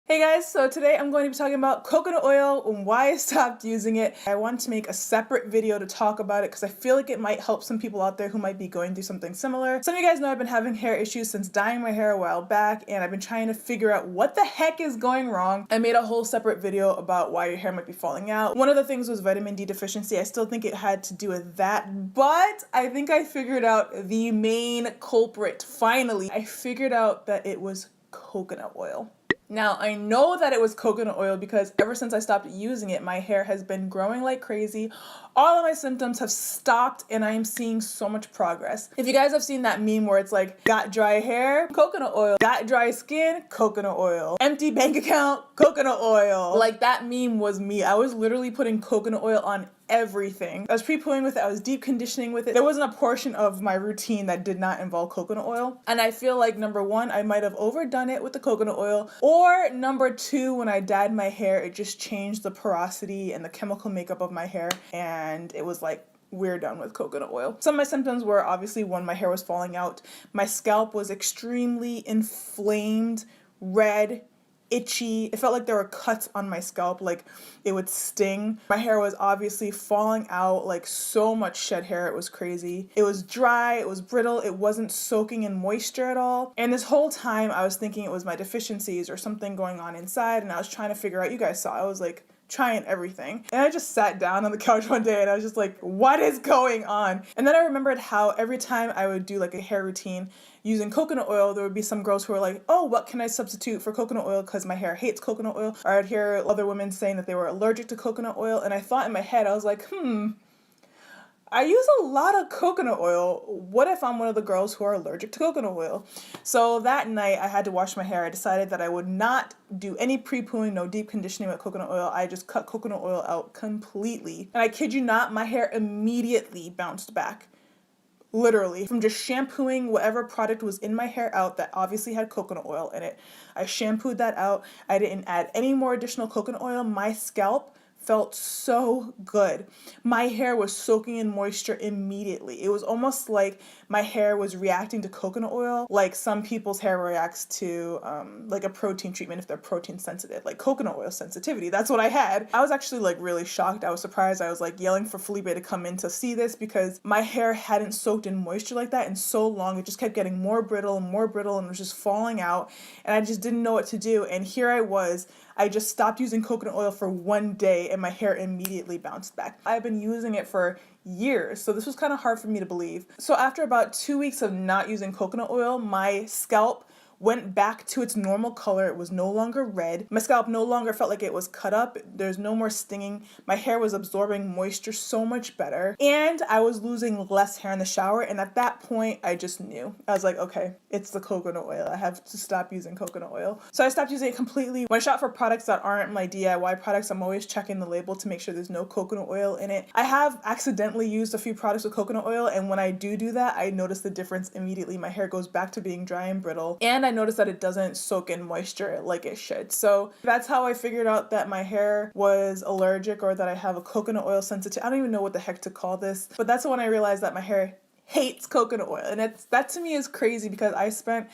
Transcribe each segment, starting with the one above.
Hey guys, so today I'm going to be talking about coconut oil and why I stopped using it. I want to make a separate video to talk about it because I feel like it might help some people out there who might be going through something similar. Some of you guys know I've been having hair issues since dyeing my hair a while back, and I've been trying to figure out what the heck is going wrong. I made a whole separate video about why your hair might be falling out. One of the things was vitamin D deficiency. I still think it had to do with that, but I think I figured out the main culprit. Finally, I figured out that it was coconut oil. Now, I know that it was coconut oil because ever since I stopped using it, my hair has been growing like crazy. All of my symptoms have stopped and I am seeing so much progress. If you guys have seen that meme where it's like, got dry hair, coconut oil, got dry skin, coconut oil, empty bank account, coconut oil. Like that meme was me. I was literally putting coconut oil on everything. I was pre-pooing with it, I was deep conditioning with it. There wasn't a portion of my routine that did not involve coconut oil. And I feel like number one, I might have overdone it with the coconut oil, or number two, when I dyed my hair, it just changed the porosity and the chemical makeup of my hair, and it was like, we're done with coconut oil. Some of my symptoms were obviously when my hair was falling out. My scalp was extremely inflamed, red, itchy. It felt like there were cuts on my scalp, like it would sting. My hair was obviously falling out, like so much shed hair, it was crazy. It was dry, it was brittle, it wasn't soaking in moisture at all. And this whole time I was thinking it was my deficiencies or something going on inside, and I was trying to figure out, you guys saw, I was like trying everything. And I just sat down on the couch one day and I was just like, what is going on? And then I remembered how every time I would do like a hair routine using coconut oil, there would be some girls who were like, oh, what can I substitute for coconut oil because my hair hates coconut oil? Or I'd hear other women saying that they were allergic to coconut oil. And I thought in my head, I was like, I use a lot of coconut oil. What if I'm one of the girls who are allergic to coconut oil? So that night I had to wash my hair. I decided that I would not do any pre-pooing, no deep conditioning with coconut oil. I just cut coconut oil out completely. And I kid you not, my hair immediately bounced back. Literally, from just shampooing whatever product was in my hair out that obviously had coconut oil in it. I shampooed that out. I didn't add any more additional coconut oil. My scalp felt so good. My hair was soaking in moisture immediately. It was almost like my hair was reacting to coconut oil, like some people's hair reacts to like a protein treatment if they're protein sensitive, like coconut oil sensitivity. That's what I had. I was actually like really shocked. I was surprised. I was like yelling for Felipe to come in to see this because my hair hadn't soaked in moisture like that in so long. It just kept getting more brittle and was just falling out, and I just didn't know what to do. And here I was, I just stopped using coconut oil for one day and my hair immediately bounced back. I've been using it for years, so this was kind of hard for me to believe. So after about 2 weeks of not using coconut oil, my scalp went back to its normal color. It was no longer red. My scalp no longer felt like it was cut up. There's no more stinging. My hair was absorbing moisture so much better. And I was losing less hair in the shower. And at that point, I just knew. I was like, okay, it's the coconut oil. I have to stop using coconut oil. So I stopped using it completely. When I shop for products that aren't my DIY products, I'm always checking the label to make sure there's no coconut oil in it. I have accidentally used a few products with coconut oil, and when I do that, I notice the difference immediately. My hair goes back to being dry and brittle, and I noticed that it doesn't soak in moisture like it should. So that's how I figured out that my hair was allergic, or that I have a coconut oil sensitivity. I don't even know what the heck to call this, but that's when I realized that my hair hates coconut oil. And that to me is crazy because I spent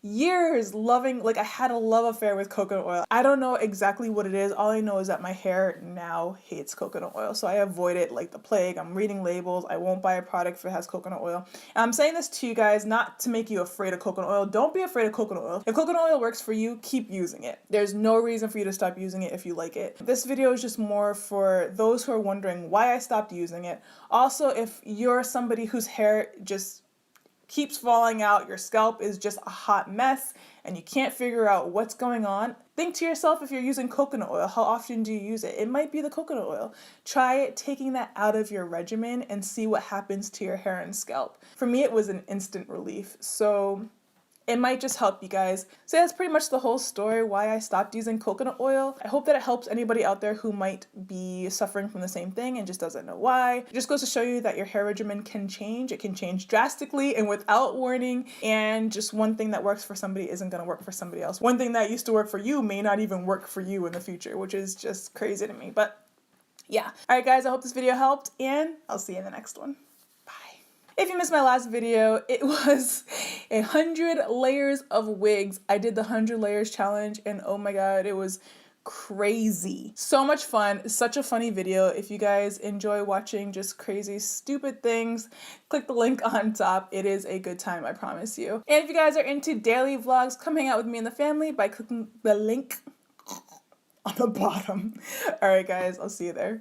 years loving, like I had a love affair with coconut oil. I don't know exactly what it is. All I know is that my hair now hates coconut oil. So I avoid it like the plague. I'm reading labels. I won't buy a product if it has coconut oil. And I'm saying this to you guys not to make you afraid of coconut oil. Don't be afraid of coconut oil. If coconut oil works for you, keep using it. There's no reason for you to stop using it if you like it. This video is just more for those who are wondering why I stopped using it. Also, if you're somebody whose hair just keeps falling out, your scalp is just a hot mess, and you can't figure out what's going on, think to yourself, if you're using coconut oil, how often do you use it? It might be the coconut oil. Try taking that out of your regimen and see what happens to your hair and scalp. For me, it was an instant relief. So it might just help you guys. So that's pretty much the whole story why I stopped using coconut oil. I hope that it helps anybody out there who might be suffering from the same thing and just doesn't know why. It just goes to show you that your hair regimen can change. It can change drastically and without warning. And just one thing that works for somebody isn't going to work for somebody else. One thing that used to work for you may not even work for you in the future, which is just crazy to me. But yeah. All right, guys, I hope this video helped, and I'll see you in the next one. Bye. If you missed my last video, it was 100 layers of wigs. I did the 100 layers challenge and oh my god, it was crazy. So much fun. Such a funny video. If you guys enjoy watching just crazy, stupid things, click the link on top. It is a good time, I promise you. And if you guys are into daily vlogs, come hang out with me and the family by clicking the link on the bottom. All right, guys, I'll see you there.